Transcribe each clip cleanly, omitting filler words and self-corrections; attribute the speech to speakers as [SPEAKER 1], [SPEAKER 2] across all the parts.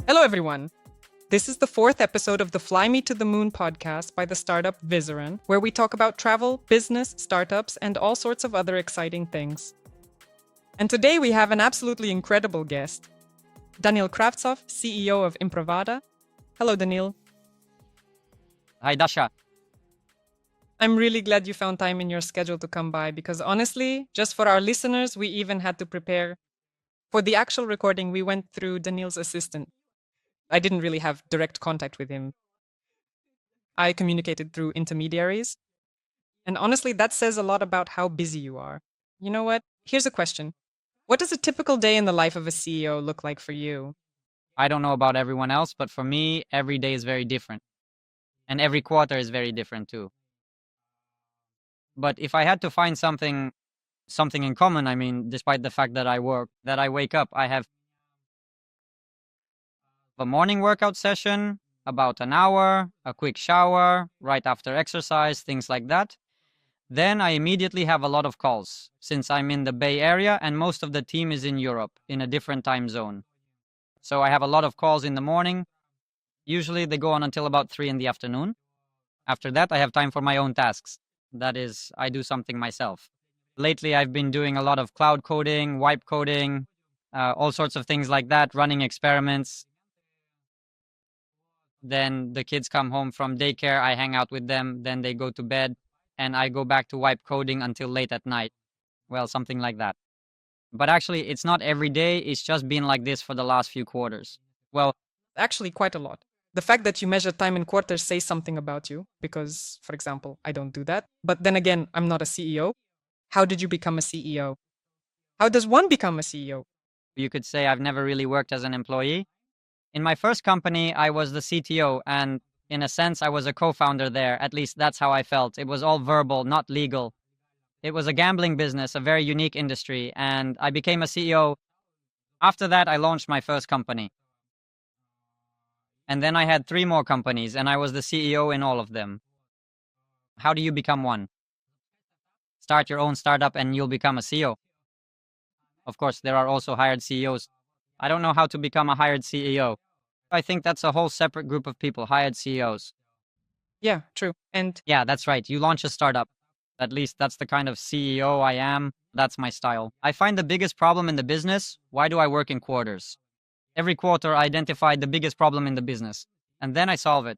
[SPEAKER 1] Hello, everyone. This is the fourth episode of the Fly Me to the Moon podcast by the startup Visarun, where we talk about travel, business, startups, and all sorts of other exciting things. And today we have an absolutely incredible guest, Daniel Kravtsov, CEO of Improvado. Hello, Daniel.
[SPEAKER 2] Hi, Dasha.
[SPEAKER 1] I'm really glad you found time in your schedule to come by because honestly, just for our listeners, we even had to prepare. For the actual recording, we went through Daniel's assistant. I didn't really have direct contact with him. I communicated through intermediaries. And honestly, that says a lot about how busy you are. You know what? Here's a question. What does a typical day in the life of a CEO look like for you?
[SPEAKER 2] I don't know about everyone else, but for me, every day is very different. And every quarter is very different too. But if I had to find something in common, I mean, despite the fact that I wake up, I have a morning workout session, about an hour, a quick shower, right after exercise, things like that. Then I immediately have a lot of calls, since I'm in the Bay Area and most of the team is in Europe, in a different time zone. So I have a lot of calls in the morning. Usually they go on until about 3 in the afternoon. After that, I have time for my own tasks. That is, I do something myself. Lately, I've been doing a lot of cloud coding, wipe coding, all sorts of things like that, running experiments. Then the kids come home from daycare, I hang out with them, then they go to bed, and I go back to wipe coding until late at night. Well, something like that. But actually, it's not every day, it's just been like this for the last few quarters. Well,
[SPEAKER 1] Actually, quite a lot. The fact that you measure time in quarters says something about you because, for example, I don't do that. But then again, I'm not a CEO. How did you become a CEO? How does one become a CEO?
[SPEAKER 2] you could say I've never really worked as an employee. In my first company, I was the CTO, and in a sense, I was a co founder there. At least that's how I felt. It was all verbal, not legal. It was a gambling business, a very unique industry, and I became a CEO. After that, I launched my first company. And then I had three more companies, and I was the CEO in all of them. How do you become one? Start your own startup, and you'll become a CEO. Of course, there are also hired CEOs. I don't know how to become a hired CEO. I think that's a whole separate group of people, hired CEOs.
[SPEAKER 1] Yeah, true. And
[SPEAKER 2] Yeah, that's right. You launch a startup. At least that's the kind of CEO I am. That's my style. I find the biggest problem in the business. Why do I work in quarters? Every quarter, I identify the biggest problem in the business, and then I solve it.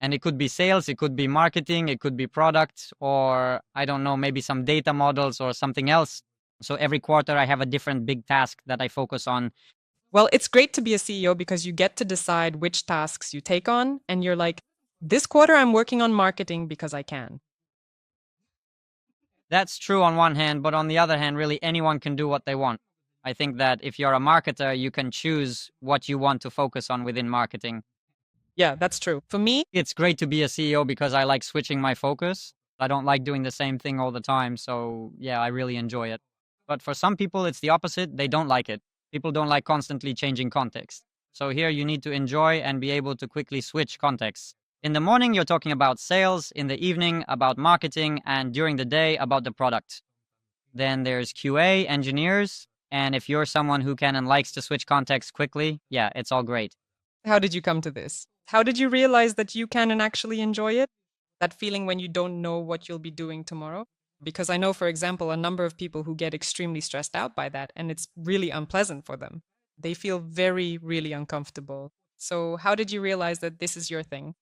[SPEAKER 2] And it could be sales, it could be marketing, it could be product, or I don't know, maybe some data models or something else. So every quarter, I have a different big task that I focus on.
[SPEAKER 1] well, it's great to be a CEO because you get to decide which tasks you take on. And you're like, this quarter I'm working on marketing because I can.
[SPEAKER 2] That's true on one hand, but on the other hand, really anyone can do what they want. I think that if you're a marketer, you can choose what you want to focus on within marketing.
[SPEAKER 1] Yeah, that's true. For me,
[SPEAKER 2] It's great to be a CEO because I like switching my focus. I don't like doing the same thing all the time. So, yeah, I really enjoy it. But for some people, it's the opposite. They don't like it. People don't like constantly changing context. So, here you need to enjoy and be able to quickly switch contexts. In the morning, you're talking about sales. In the evening, about marketing. And during the day, about the product. Then there's QA, engineers. And if you're someone who can and likes to switch context quickly, yeah, it's all great.
[SPEAKER 1] how did you come to this? How did you realize that you can and actually enjoy it? That feeling when you don't know what you'll be doing tomorrow? Because I know, for example, a number of people who get extremely stressed out by that, and it's really unpleasant for them. They feel very, really uncomfortable. So, how did you realize that this is your thing?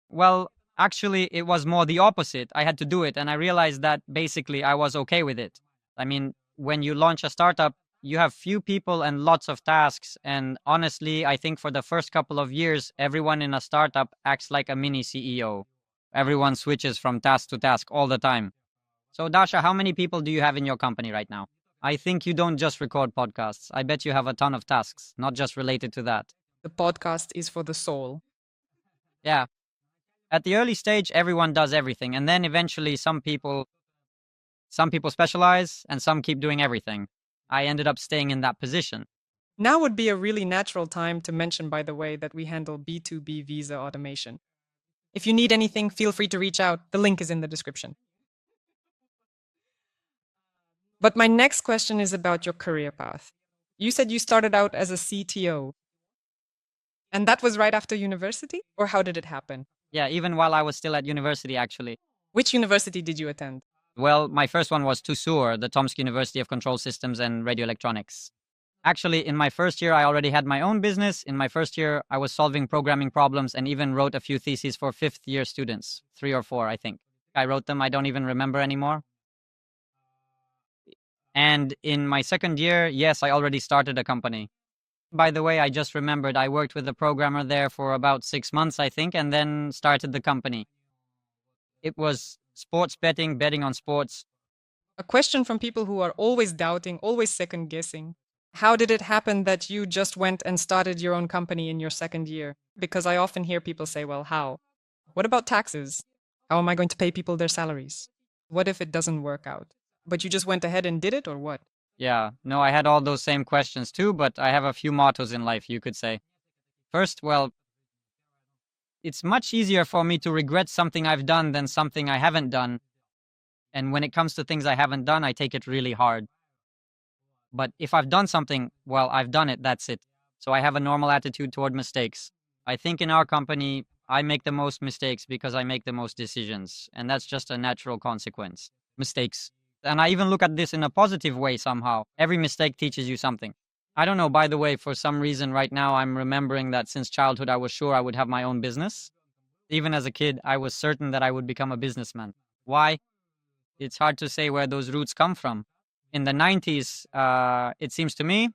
[SPEAKER 2] Well, actually, it was more the opposite. I had to do it, and I realized that basically I was okay with it. I mean, when you launch a startup, you have few people and lots of tasks. And honestly, I think for the first couple of years, everyone in a startup acts like a mini CEO. Everyone switches from task to task all the time. So, Dasha, how many people do you have in your company right now? I think you don't just record podcasts. I bet you have a ton of tasks, not just related to that.
[SPEAKER 1] The podcast is for the soul.
[SPEAKER 2] Yeah. At the early stage, everyone does everything, and then eventually some people specialize and some keep doing everything. I ended up staying in that position.
[SPEAKER 1] Now would be a really natural time to mention, by the way, that we handle B2B visa automation. If you need anything, feel free to reach out. The link is in the description. But my next question is about your career path. You said you started out as a CTO. And that was right after university? Or how did it happen?
[SPEAKER 2] Yeah, even while I was still at university, actually.
[SPEAKER 1] Which university did you attend?
[SPEAKER 2] Well, my first one was TUSUR, the Tomsk University of Control Systems and Radio Electronics. Actually, in my first year, I already had my own business. In my first year, I was solving programming problems and even wrote a few theses for fifth year students, 3 or 4, I think. I wrote them, I don't even remember anymore. And in my second year, yes, I already started a company. By the way, I just remembered I worked with a programmer there for about 6 months, I think, and then started the company. It was sports betting, betting on sports.
[SPEAKER 1] A question from people who are always doubting, always second guessing. How did it happen that you just went and started your own company in your second year? Because I often hear people say, well, how? What about taxes? How am I going to pay people their salaries? What if it doesn't work out? But you just went ahead and did it, or what?
[SPEAKER 2] Yeah, no, I had all those same questions too, but I have a few mottos in life, you could say. First, well, it's much easier for me to regret something I've done than something I haven't done. And when it comes to things I haven't done, I take it really hard. But if I've done something, well, I've done it, that's it. So I have a normal attitude toward mistakes. I think in our company, I make the most mistakes because I make the most decisions. And that's just a natural consequence. Mistakes. And I even look at this in a positive way somehow. Every mistake teaches you something. I don't know, by the way, for some reason right now, I'm remembering that since childhood, I was sure I would have my own business. Even as a kid, I was certain that I would become a businessman. Why? It's hard to say where those roots come from. In the 90s, it seems to me,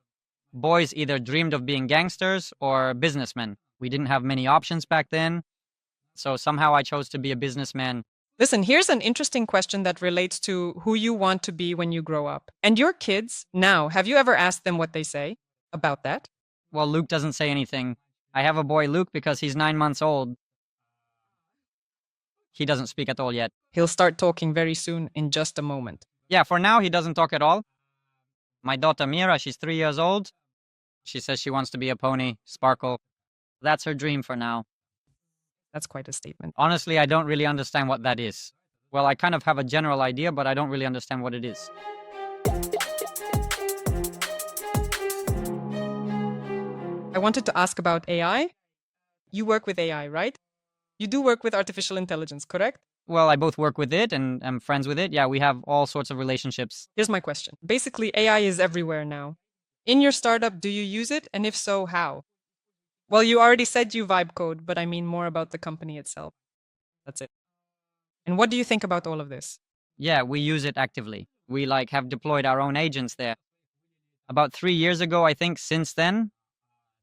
[SPEAKER 2] boys either dreamed of being gangsters or businessmen. We didn't have many options back then. So somehow I chose to be a businessman.
[SPEAKER 1] Listen, here's an interesting question that relates to who you want to be when you grow up. And your kids, now, have you ever asked them what they say about that?
[SPEAKER 2] Well, Luke doesn't say anything. I have a boy, Luke, because he's 9 months old. He doesn't speak at all yet.
[SPEAKER 1] He'll start talking very soon in just a moment.
[SPEAKER 2] Yeah, for now, he doesn't talk at all. My daughter, Mira, she's 3 years old. She says she wants to be a pony, Sparkle. That's her dream for now.
[SPEAKER 1] That's quite a statement.
[SPEAKER 2] Honestly, I don't really understand what that is. Well, I kind of have a general idea, but I don't really understand what it is.
[SPEAKER 1] I wanted to ask about AI. You work with AI, right? You do work with artificial intelligence, correct?
[SPEAKER 2] Well, I both work with it and am friends with it. Yeah, we have all sorts of relationships.
[SPEAKER 1] Here's my question. Basically, AI is everywhere now. In your startup, do you use it? And if so, how? Well, you already said you vibe code, but I mean more about the company itself. That's it. And what do you think about all of this?
[SPEAKER 2] Yeah, we use it actively. We have deployed our own agents there. About 3 years ago, I think, since then,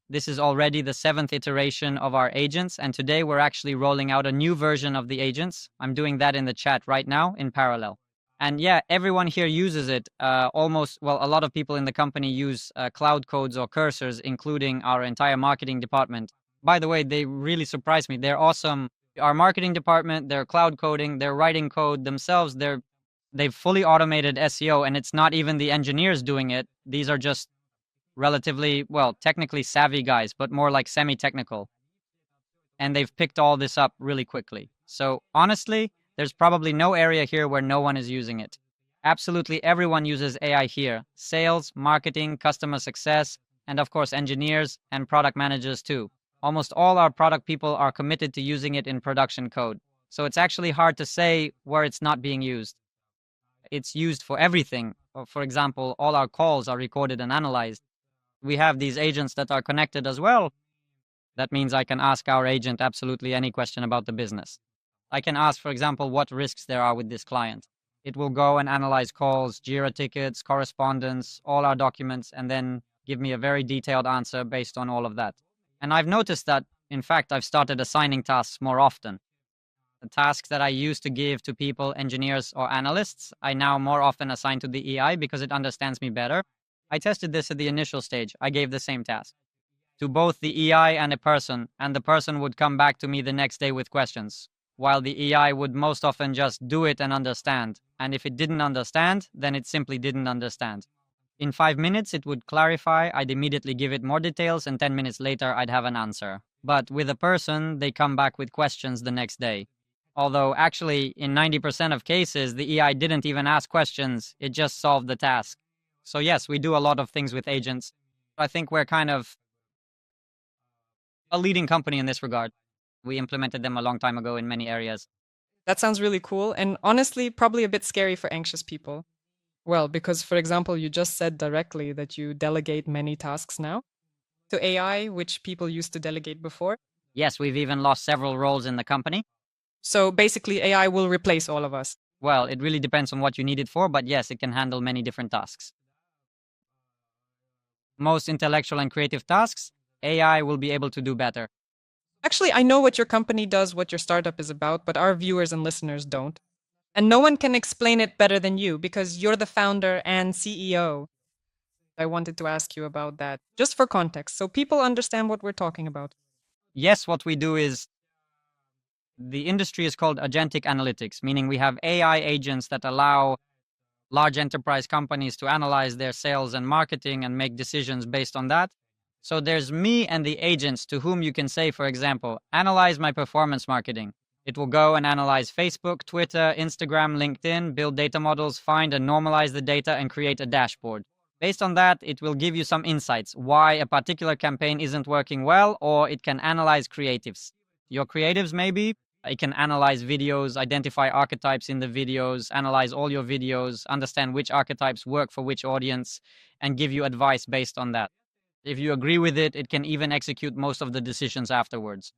[SPEAKER 2] this is already the 7th iteration of our agents, and today we're actually rolling out a new version of the agents. I'm doing that in the chat right now in parallel. And yeah, everyone here uses it. A lot of people in the company use cloud codes or cursors, including our entire marketing department. By the way, they really surprise me. They're awesome. Our marketing department, they're cloud coding, they're writing code themselves. They've fully automated SEO, and it's not even the engineers doing it. These are just relatively, technically savvy guys, but more like semi-technical. And they've picked all this up really quickly. So honestly, there's probably no area here where no one is using it. Absolutely everyone uses AI here. Sales, marketing, customer success, and of course engineers and product managers too. Almost all our product people are committed to using it in production code. So it's actually hard to say where it's not being used. It's used for everything. For example, all our calls are recorded and analyzed. We have these agents that are connected as well. That means I can ask our agent absolutely any question about the business. I can ask, for example, what risks there are with this client. It will go and analyze calls, Jira tickets, correspondence, all our documents, and then give me a very detailed answer based on all of that. And I've noticed that, in fact, I've started assigning tasks more often. The tasks that I used to give to people, engineers, or analysts, I now more often assign to the AI because it understands me better. I tested this at the initial stage. I gave the same task to both the EI and a person, and the person would come back to me the next day with questions, while the EI would most often just do it and understand. And if it didn't understand, then it simply didn't understand. In 5 minutes, it would clarify, I'd immediately give it more details, and 10 minutes later, I'd have an answer. But with a person, they come back with questions the next day. Although actually, in 90% of cases, the EI didn't even ask questions, it just solved the task. So yes, we do a lot of things with agents. I think we're kind of A leading company in this regard. We implemented them a long time ago in many areas.
[SPEAKER 1] That sounds really cool and honestly, probably a bit scary for anxious people. Well, because for example, you just said directly that you delegate many tasks now to AI, which people used to delegate before.
[SPEAKER 2] Yes, we've even lost several roles in the company.
[SPEAKER 1] So basically, AI will replace all of us.
[SPEAKER 2] Well, it really depends on what you need it for, but yes, it can handle many different tasks. Most intellectual and creative tasks, AI will be able to do better.
[SPEAKER 1] Actually, I know what your company does, what your startup is about, but our viewers and listeners don't. And no one can explain it better than you because you're the founder and CEO. I wanted to ask you about that, just for context, so people understand what we're talking about.
[SPEAKER 2] Yes, what we do is the industry is called agentic analytics, meaning we have AI agents that allow large enterprise companies to analyze their sales and marketing and make decisions based on that. So there's me and the agents to whom you can say, for example, analyze my performance marketing. It will go and analyze Facebook, Twitter, Instagram, LinkedIn, build data models, find and normalize the data, and create a dashboard. Based on that, it will give you some insights why a particular campaign isn't working well, or it can analyze creatives. Your creatives, maybe, it can analyze videos, identify archetypes in the videos, analyze all your videos, understand which archetypes work for which audience, and give you advice based on that. If you agree with it, it can even execute most of the decisions afterwards.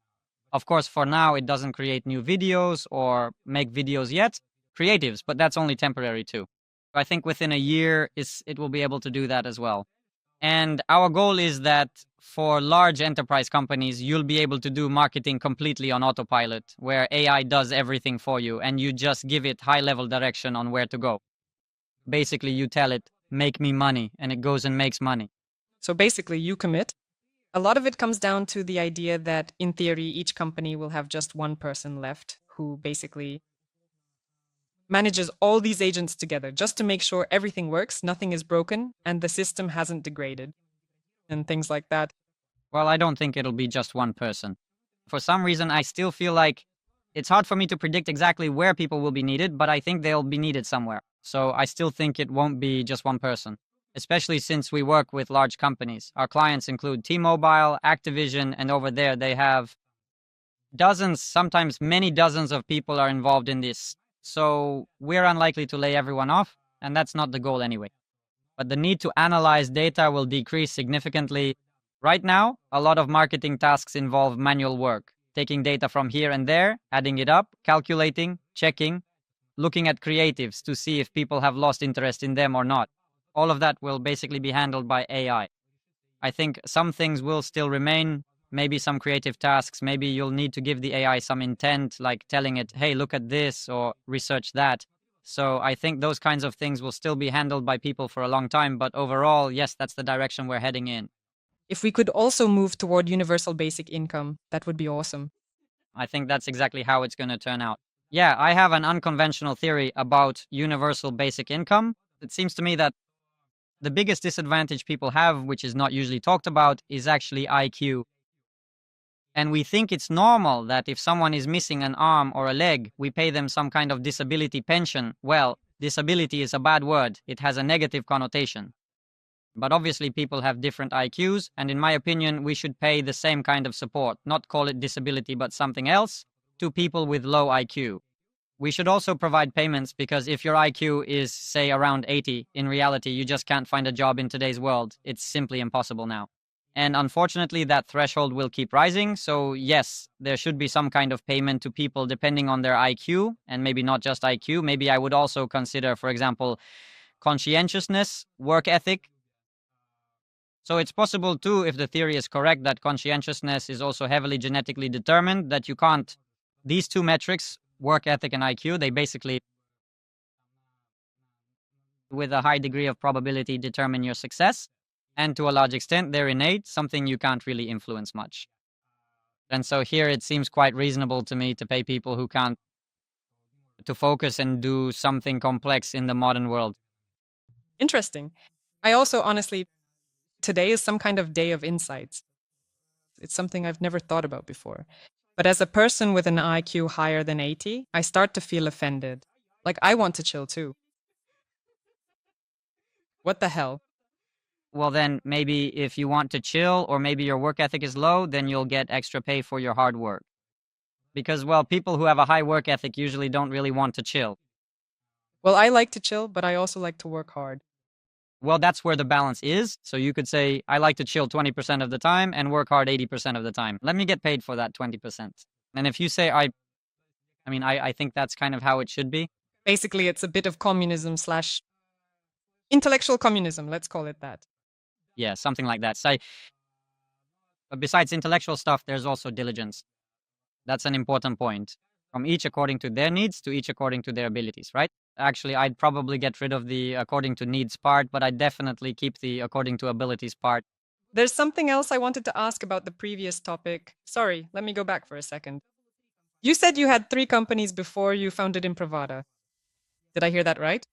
[SPEAKER 2] Of course, for now, it doesn't create new videos or make videos yet, creatives, but that's only temporary too. I think within a year, it will be able to do that as well. And our goal is that for large enterprise companies, you'll be able to do marketing completely on autopilot, where AI does everything for you and you just give it high level direction on where to go. Basically, you tell it, make me money, and it goes and makes money.
[SPEAKER 1] So basically, you commit. A lot of it comes down to the idea that, in theory, each company will have just one person left who basically manages all these agents together just to make sure everything works, nothing is broken, and the system hasn't degraded, and things like that.
[SPEAKER 2] Well, I don't think it'll be just one person. For some reason, I still feel like it's hard for me to predict exactly where people will be needed, but I think they'll be needed somewhere. So I still think it won't be just one person, especially since we work with large companies. Our clients include T-Mobile, Activision, and over there they have dozens, sometimes many dozens of people are involved in this. So we're unlikely to lay everyone off, and that's not the goal anyway. But the need to analyze data will decrease significantly. Right now, a lot of marketing tasks involve manual work, taking data from here and there, adding it up, calculating, checking, looking at creatives to see if people have lost interest in them or not. All of that will basically be handled by AI. I think some things will still remain, maybe some creative tasks. Maybe you'll need to give the AI some intent, like telling it, hey, look at this or research that. So I think those kinds of things will still be handled by people for a long time. But overall, yes, that's the direction we're heading in.
[SPEAKER 1] If we could also move toward universal basic income, that would be awesome.
[SPEAKER 2] I think that's exactly how it's going to turn out. Yeah, I have an unconventional theory about universal basic income. It seems to me that the biggest disadvantage people have, which is not usually talked about, is actually IQ. And we think it's normal that if someone is missing an arm or a leg, we pay them some kind of disability pension. Well, disability is a bad word, it has a negative connotation. But obviously, people have different IQs, and in my opinion, we should pay the same kind of support, not call it disability, but something else, to people with low IQ. We should also provide payments because if your IQ is, say, around 80, in reality, you just can't find a job in today's world. It's simply impossible now. And unfortunately, that threshold will keep rising. So, yes, there should be some kind of payment to people depending on their IQ, and maybe not just IQ. Maybe I would also consider, for example, conscientiousness, work ethic. So, it's possible too, if the theory is correct, that conscientiousness is also heavily genetically determined, that you can't, these two metrics, work ethic and IQ, they basically, with a high degree of probability, determine your success. And to a large extent, they're innate, something you can't really influence much. And so here it seems quite reasonable to me to pay people who can't to focus and do something complex in the modern world.
[SPEAKER 1] Interesting. I also honestly, today is some kind of day of insights. It's something I've never thought about before. But as a person with an IQ higher than 80, I start to feel offended. Like I want to chill too. What the hell?
[SPEAKER 2] Well, then maybe if you want to chill or maybe your work ethic is low, then you'll get extra pay for your hard work. Because, well, people who have a high work ethic usually don't really want to chill.
[SPEAKER 1] Well, I like to chill, but I also like to work hard.
[SPEAKER 2] Well, that's where the balance is. So you could say, I like to chill 20% of the time and work hard 80% of the time. Let me get paid for that 20%. And if you say, I think that's kind of how it should be.
[SPEAKER 1] Basically, it's a bit of communism slash intellectual communism, let's call it that.
[SPEAKER 2] Yeah, something like that. Say, but besides intellectual stuff, there's also diligence. That's an important point. From each according to their needs to each according to their abilities, right? Actually, I'd probably get rid of the according to needs part, but I'd definitely keep the according to abilities part.
[SPEAKER 1] There's something else I wanted to ask about the previous topic. Sorry, let me go back for a second. You said you had 3 companies before you founded Improvado. Did I hear that right?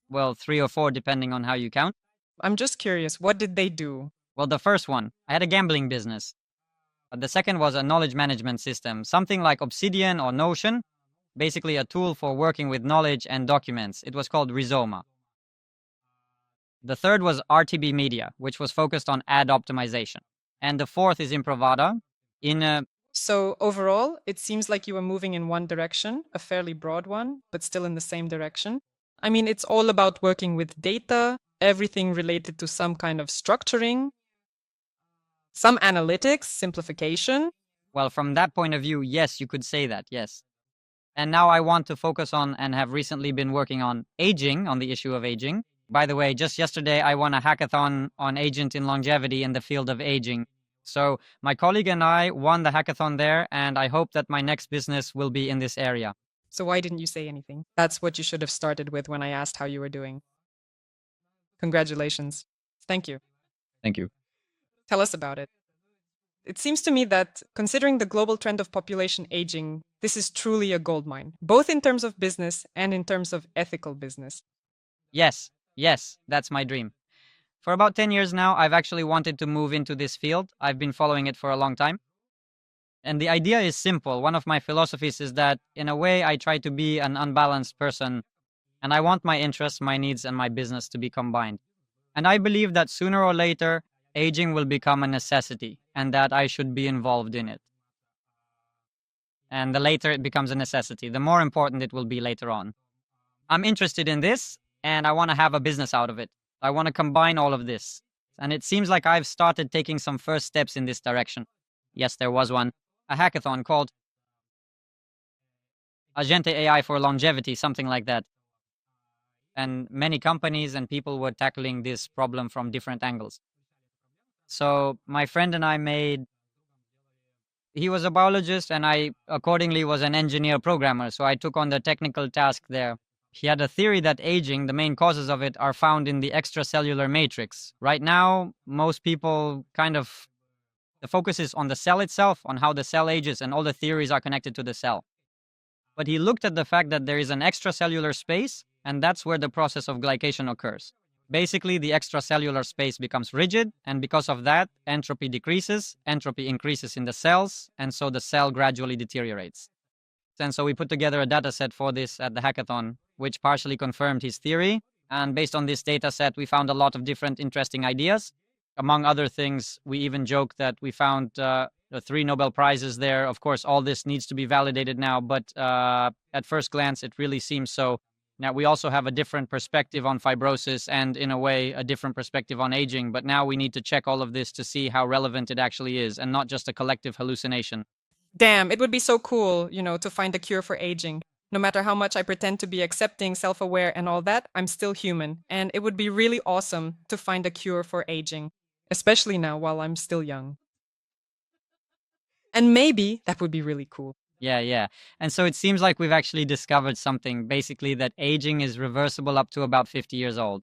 [SPEAKER 2] Well, 3 or 4, depending on how you count.
[SPEAKER 1] I'm just curious, what did they do?
[SPEAKER 2] Well, the first one, I had a gambling business. The second was a knowledge management system, something like Obsidian or Notion, basically a tool for working with knowledge and documents. It was called Rizoma. The third was RTB Media, which was focused on ad optimization. And the fourth is Improvada.
[SPEAKER 1] So overall, it seems like you were moving in one direction, a fairly broad one, but still in the same direction. I mean, it's all about working with data, everything related to some kind of structuring, some analytics, simplification.
[SPEAKER 2] Well, from that point of view, yes, you could say that, yes. And now I want to focus on and have recently been working on aging, on the issue of aging. By the way, just yesterday I won a hackathon on agent in longevity in the field of aging. So my colleague and I won the hackathon there, and I hope that my next business will be in this area.
[SPEAKER 1] So why didn't you say anything? That's what you should have started with when I asked how you were doing. Congratulations. Thank you.
[SPEAKER 2] Thank you.
[SPEAKER 1] Tell us about it. It seems to me that, considering the global trend of population aging, this is truly a goldmine, both in terms of business and in terms of ethical business.
[SPEAKER 2] Yes, that's my dream. For about 10 years now, I've actually wanted to move into this field. I've been following it for a long time. And the idea is simple. One of my philosophies is that, in a way, I try to be an unbalanced person, and I want my interests, my needs, and my business to be combined. And I believe that sooner or later, aging will become a necessity, and that I should be involved in it. And the later it becomes a necessity, the more important it will be later on. I'm interested in this, and I want to have a business out of it. I want to combine all of this. And it seems like I've started taking some first steps in this direction. Yes, there was one, a hackathon called Agente AI for Longevity, something like that. And many companies and people were tackling this problem from different angles. So my friend and I he was a biologist and I accordingly was an engineer programmer. So I took on the technical task there. He had a theory that aging, the main causes of it, are found in the extracellular matrix. Right now, most people the focus is on the cell itself, on how the cell ages, and all the theories are connected to the cell. But he looked at the fact that there is an extracellular space, and that's where the process of glycation occurs. Basically, the extracellular space becomes rigid, and because of that, entropy decreases, entropy increases in the cells, and so the cell gradually deteriorates. And so we put together a data set for this at the hackathon, which partially confirmed his theory. And based on this data set, we found a lot of different interesting ideas. Among other things, we even joked that we found the 3 Nobel Prizes there. Of course, all this needs to be validated now, but at first glance, it really seems so. Now, we also have a different perspective on fibrosis and, in a way, a different perspective on aging. But now we need to check all of this to see how relevant it actually is and not just a collective hallucination.
[SPEAKER 1] Damn, it would be so cool, to find a cure for aging. No matter how much I pretend to be accepting, self aware, and all that, I'm still human. And it would be really awesome to find a cure for aging, especially now while I'm still young. And maybe that would be really cool.
[SPEAKER 2] Yeah. And so it seems like we've actually discovered something, basically that aging is reversible up to about 50 years old.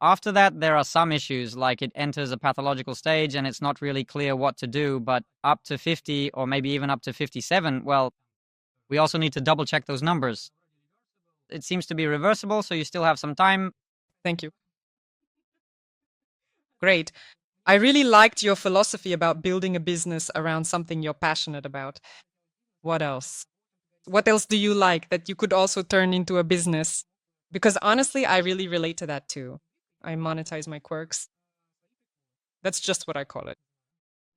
[SPEAKER 2] After that, there are some issues, like it enters a pathological stage and it's not really clear what to do, but up to 50 or maybe even up to 57, well, we also need to double check those numbers. It seems to be reversible, so you still have some time.
[SPEAKER 1] Thank you. Great. I really liked your philosophy about building a business around something you're passionate about. What else? What else do you like that you could also turn into a business? Because honestly, I really relate to that too. I monetize my quirks. That's just what I call it.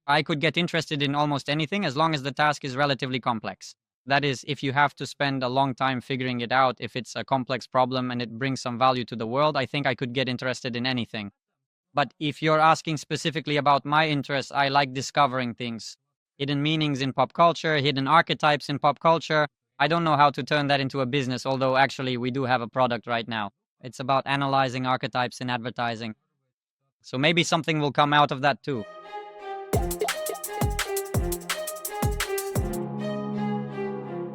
[SPEAKER 2] I could get interested in almost anything as long as the task is relatively complex. That is, if you have to spend a long time figuring it out, if it's a complex problem and it brings some value to the world, I think I could get interested in anything. But if you're asking specifically about my interests, I like discovering things, hidden meanings in pop culture, hidden archetypes in pop culture. I don't know how to turn that into a business, although actually we do have a product right now. It's about analyzing archetypes in advertising. So maybe something will come out of that too.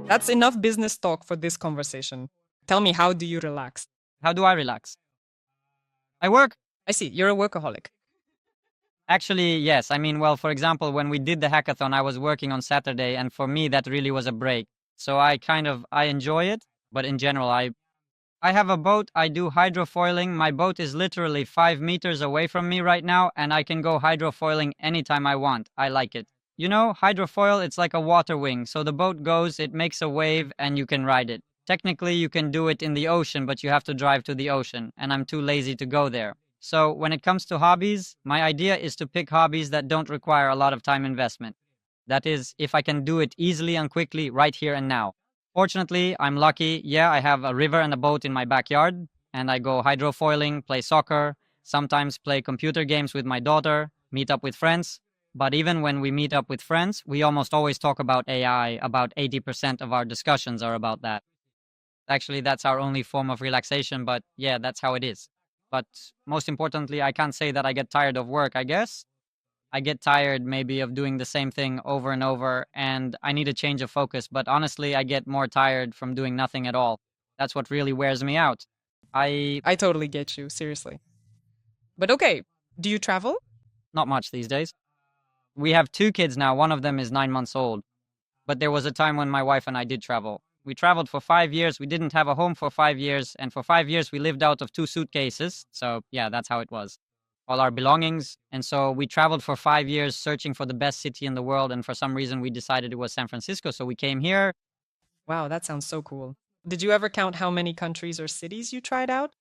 [SPEAKER 1] That's enough business talk for this conversation. Tell me, how do you relax?
[SPEAKER 2] How do I relax? I work.
[SPEAKER 1] I see, you're a workaholic.
[SPEAKER 2] Actually, yes. I mean, well, for example, when we did the hackathon, I was working on Saturday, and for me, that really was a break. So I enjoy it, but in general, I have a boat. I do hydrofoiling. My boat is literally 5 meters away from me right now, and I can go hydrofoiling anytime I want. I like it. You know, hydrofoil, it's like a water wing. So the boat goes, it makes a wave, and you can ride it. Technically, you can do it in the ocean, but you have to drive to the ocean, and I'm too lazy to go there. So when it comes to hobbies, my idea is to pick hobbies that don't require a lot of time investment. That is, if I can do it easily and quickly right here and now. Fortunately, I'm lucky. Yeah, I have a river and a boat in my backyard, and I go hydrofoiling, play soccer, sometimes play computer games with my daughter, meet up with friends. But even when we meet up with friends, we almost always talk about AI. About 80% of our discussions are about that. Actually, that's our only form of relaxation, but yeah, that's how it is. But most importantly, I can't say that I get tired of work, I guess. I get tired maybe of doing the same thing over and over, and I need a change of focus. But honestly, I get more tired from doing nothing at all. That's what really wears me out. I
[SPEAKER 1] I totally get you, seriously. But okay, do you travel?
[SPEAKER 2] Not much these days. We have two kids now. One of them is 9 months old. But there was a time when my wife and I did travel. We traveled for 5 years. We didn't have a home for 5 years. And for 5 years, we lived out of two suitcases. So, yeah, that's how it was. All our belongings. And so we traveled for 5 years searching for the best city in the world. And for some reason, we decided it was San Francisco. So we came here.
[SPEAKER 1] Wow, that sounds so cool. Did you ever count how many countries or cities you tried out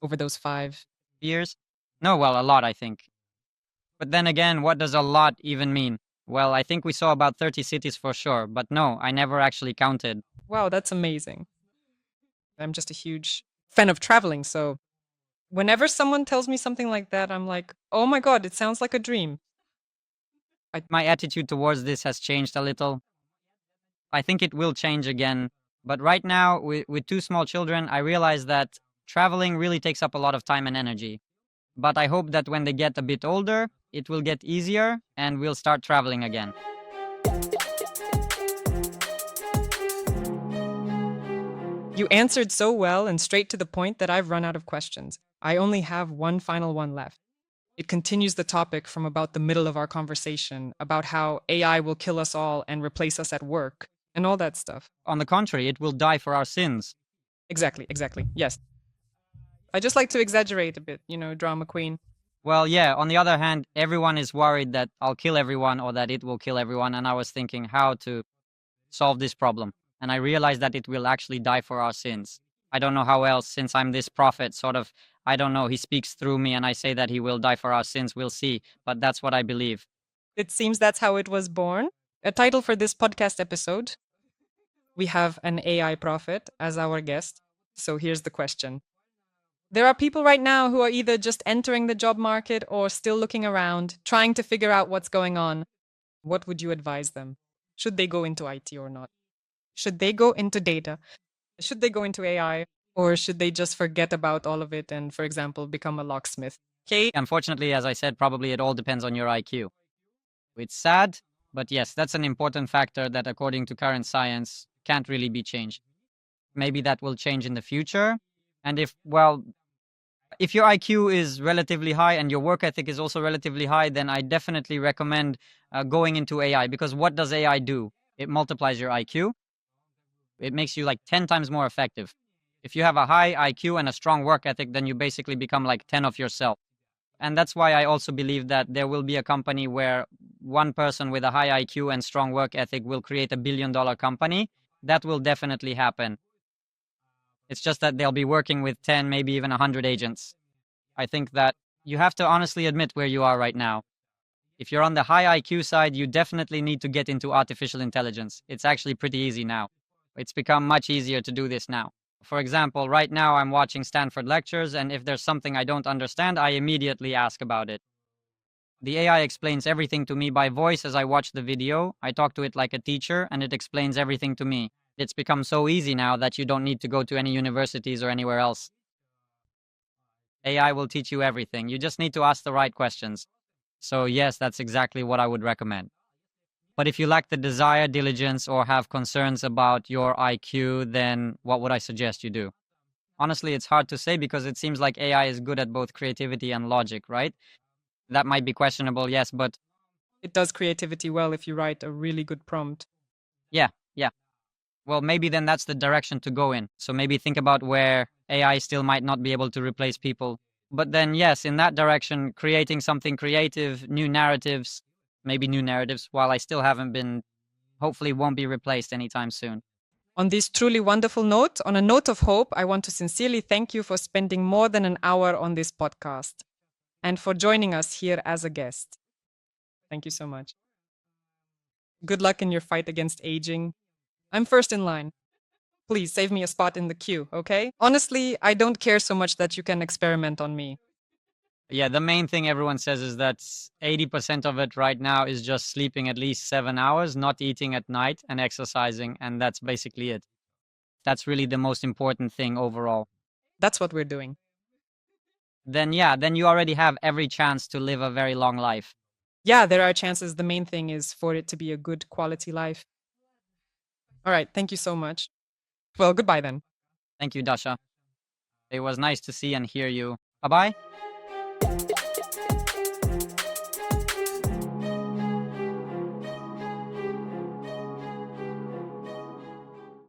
[SPEAKER 1] over those
[SPEAKER 2] 5 years. No, well, a lot, I think. But then again, what does a lot even mean? Well, I think we saw about 30 cities for sure. But no, I never actually counted.
[SPEAKER 1] Wow, that's amazing. I'm just a huge fan of traveling, so whenever someone tells me something like that, I'm like, oh my God, it sounds like a dream.
[SPEAKER 2] My attitude towards this has changed a little. I think it will change again. But right now, with two small children, I realize that traveling really takes up a lot of time and energy. But I hope that when they get a bit older, it will get easier and we'll start traveling again.
[SPEAKER 1] You answered so well and straight to the point that I've run out of questions. I only have one final one left. It continues the topic from about the middle of our conversation about how AI will kill us all and replace us at work and all that stuff.
[SPEAKER 2] On the contrary, it will die for our sins.
[SPEAKER 1] Exactly, exactly. Yes. I just like to exaggerate a bit, drama queen.
[SPEAKER 2] Well, yeah, on the other hand, everyone is worried that I'll kill everyone or that it will kill everyone. And I was thinking how to solve this problem. And I realized that it will actually die for our sins. I don't know how else, since I'm this prophet, sort of, I don't know, he speaks through me and I say that he will die for our sins. We'll see. But that's what I believe.
[SPEAKER 1] It seems that's how it was born. A title for this podcast episode. We have an AI prophet as our guest. So here's the question. There are people right now who are either just entering the job market or still looking around, trying to figure out what's going on. What would you advise them? Should they go into IT or not? Should they go into data? Should they go into AI? Or should they just forget about all of it and, for example, become a locksmith? Okay.
[SPEAKER 2] Unfortunately, as I said, probably it all depends on your IQ. It's sad, but yes, that's an important factor that, according to current science, can't really be changed. Maybe that will change in the future. And if your IQ is relatively high and your work ethic is also relatively high, then I definitely recommend going into AI, because what does AI do? It multiplies your IQ. It makes you like 10 times more effective. If you have a high IQ and a strong work ethic, then you basically become like 10 of yourself. And that's why I also believe that there will be a company where one person with a high IQ and strong work ethic will create $1 billion company. That will definitely happen. It's just that they'll be working with 10, maybe even 100 agents. I think that You have to honestly admit where you are right now. If you're on the high IQ side, you definitely need to get into artificial intelligence. It's actually pretty easy now. It's become much easier to do this now. For example, right now I'm watching Stanford lectures, and if there's something I don't understand, I immediately ask about it. The AI explains everything to me by voice as I watch the video. I talk to it like a teacher, and it explains everything to me. It's become so easy now that you don't need to go to any universities or anywhere else. AI will teach you everything. You just need to ask the right questions. So, yes, that's exactly what I would recommend. But if you lack the desire, diligence, or have concerns about your IQ, then what would I suggest you do? Honestly, it's hard to say because it seems like AI is good at both creativity and logic, right? That might be questionable, yes, but
[SPEAKER 1] It does creativity well if you write a really good prompt.
[SPEAKER 2] yeah, yeah. Well, maybe then that's the direction to go in. So maybe think about where AI still might not be able to replace people. But then, yes, in that direction, creating something creative, maybe new narratives, while I still haven't been, hopefully won't be replaced anytime soon.
[SPEAKER 1] On this truly wonderful note, on a note of hope, I want to sincerely thank you for spending more than an hour on this podcast and for joining us here as a guest. Thank you so much. Good luck in your fight against aging. I'm first in line. Please save me a spot in the queue, okay? Honestly, I don't care so much that you can experiment on me.
[SPEAKER 2] Yeah, the main thing everyone says is that 80% of it right now is just sleeping at least 7 hours, not eating at night, and exercising. And that's basically it. That's really the most important thing overall.
[SPEAKER 1] That's what we're doing.
[SPEAKER 2] Then, yeah, then you already have every chance to live a very long life.
[SPEAKER 1] Yeah, there are chances. The main thing is for it to be a good quality life. All right. Thank you so much. Well, goodbye then.
[SPEAKER 2] Thank you, Dasha. It was nice to see and hear you. Bye bye.